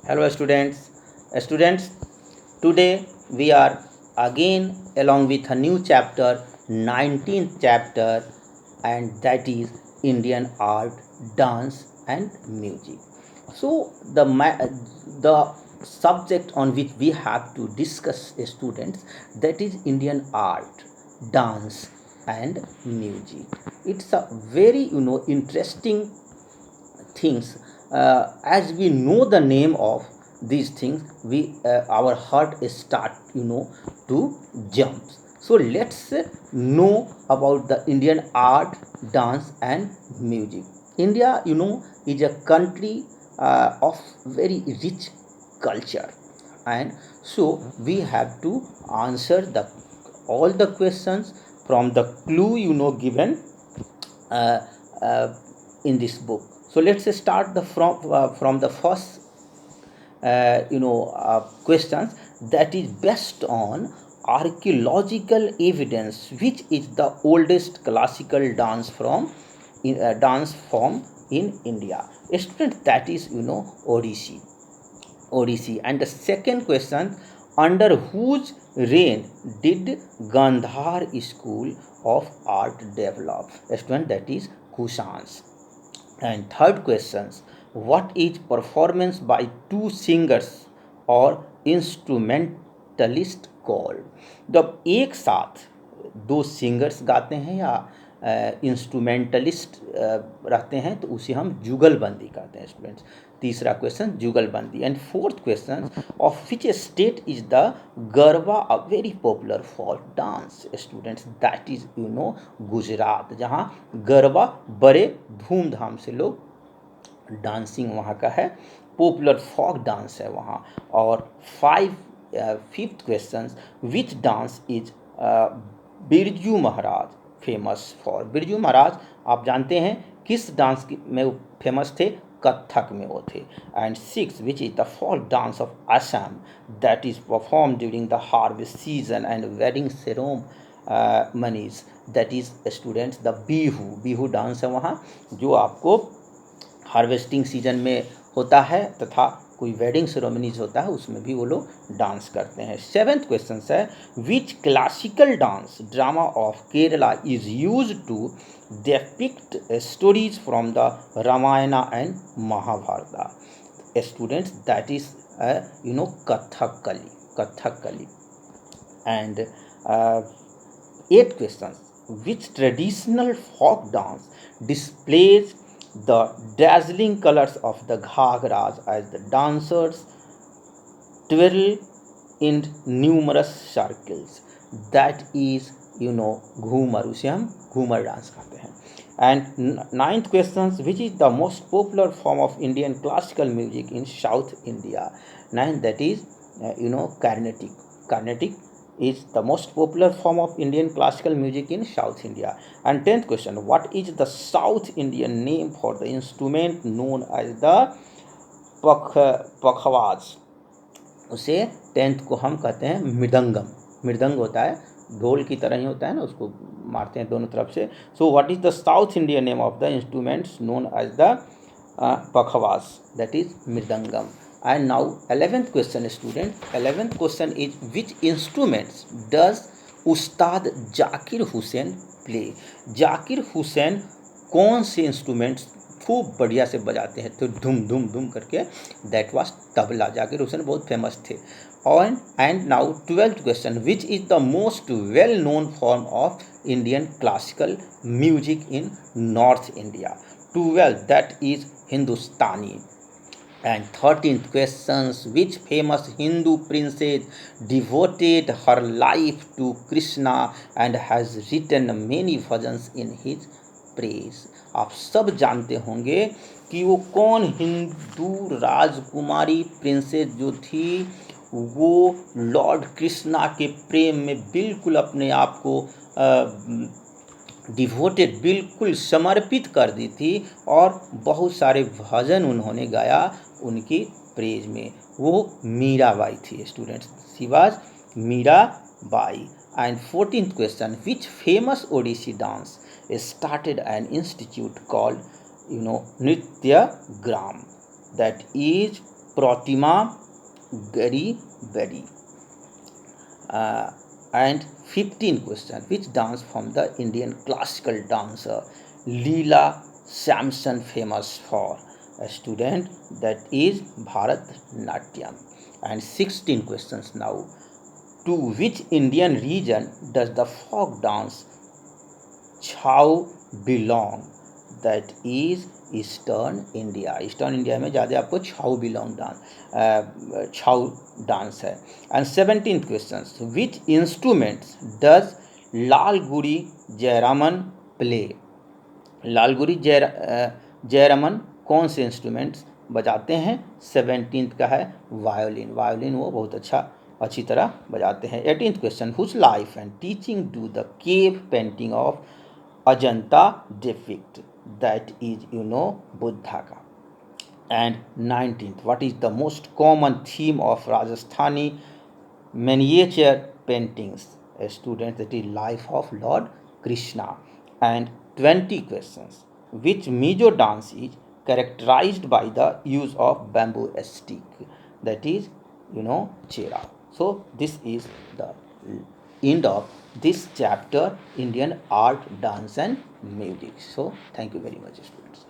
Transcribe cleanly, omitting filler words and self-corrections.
Hello students. Students, today we are again along with a new chapter, 19th chapter, and that is Indian art, dance and music. So the subject on which we have to discuss, students, that is Indian art, dance and music. It's a very interesting things. As we know the name of these things, we our heart start to jump. So let's know about the Indian art, dance and music. India, is a country of very rich culture, and so we have to answer the all the questions from the clue given uh, uh, in this book. So let's start the from the first questions, that is based on archaeological evidence, which is the oldest classical dance form in India. A student, that is Odissi. And the second question, under whose reign did Gandhar School of Art develop? A student, that is Kushans. And third questions, what is performance by two singers or instrumentalist called? जब एक साथ दो singers गाते हैं या instrumentalist रहते हैं तो उसे हम जुगलबंदी कहते हैं स्टूडेंट्स. तीसरा क्वेश्चन जुगलबंदी. And fourth question, of which state is the garba a very popular Fock dance? Students, that is Gujarat, जहाँ गरबा बड़े धूमधाम से लोग डांसिंग वहाँ का है, पॉपुलर फॉक डांस है वहाँ. और fifth question, which dance is Birju Maharaj famous for? Birju Maharaj आप जानते हैं किस डांस में वो फेमस थे? कथक में वो थे. And six, which is the folk dance of Assam that is perform during the harvest season and wedding ceremonies? That is students the Bihu dance है वहाँ, जो आपको हार्वेस्टिंग सीजन में होता है तथा कोई वेडिंग सेरेमनीज होता है उसमें भी वो लोग डांस करते हैं. सेवेंथ क्वेश्चन है, which classical dance drama of Kerala is use to depict stories from the Ramayana and Mahabharata? Students, that is Kathakali. And eighth question, which traditional folk dance displays the dazzling colors of the ghagras as the dancers twirl in numerous circles? That is Ghoomar, उसे हम Ghoomar dance कहते हैं. And ninth question, which is the most popular form of Indian classical music in south India? Ninth, that is Carnatic is the most popular form of Indian classical music in South India. And 10th question, what is the South Indian name for the instrument known as the पखवाज? उसे 10th को हम कहते हैं मृदंगम. मृदंग होता है, ढोल की तरह ही होता है ना, उसको मारते हैं दोनों तरफ से. So what is the south Indian name of the instruments known as the pakhawaj? That is mridangam. And now 11th question, student. 11th question is, which instruments does Ustad Zakir Hussain play? Zakir Hussain कौन से इंस्ट्रूमेंट्स खूब बढ़िया से बजाते हैं तो धुम धुम धुम करके? That was tabla. जाकिर हुसैन बहुत फेमस थे. और and now 12th question, which is the most well known form of Indian classical music in north India? 12th, that is Hindustani. And 13th questions, which famous Hindu princess devoted her life to Krishna and has written many bhajans in his praise? आप सब जानते होंगे कि वो कौन हिंदू राजकुमारी princess जो थी, वो लॉर्ड कृष्णा के प्रेम में बिल्कुल अपने आप को डिवोटेड, बिल्कुल समर्पित कर दी थी, और बहुत सारे भजन उन्होंने गाया उनकी प्रेज में. वो मीराबाई थी students, she was Mirabai. And 14th question, which famous Odissi dance started an institute called Nritya Gram? That is Pratima Gari Bedi. And 15 question, which dance from the Indian classical dancer Leela Samson famous for? A student, that is Bharatnatyam. And 16 questions now. To which Indian region does the folk dance Chhau belong? That is eastern India. Eastern India में ज़्यादा आपको छाऊ belong dance, छाऊ dance है. And 17 questions, which instruments does Lalgudi Jayaraman play? Lalgudi Jayaraman कौन से instruments बजाते हैं? 17th का है वायोलिन. वायोलिन वो बहुत अच्छी तरह बजाते हैं. 18th question, whose life and teaching do the cave painting of Ajanta depict? That is Buddha का. And 19th, what is the most common theme of Rajasthani miniature paintings? A student, that is life of Lord Krishna. And 20 questions, which Mizo dance is characterized by the use of bamboo stick? That is chera. So this is the end of this chapter, Indian art, dance and music. So thank you very much, students.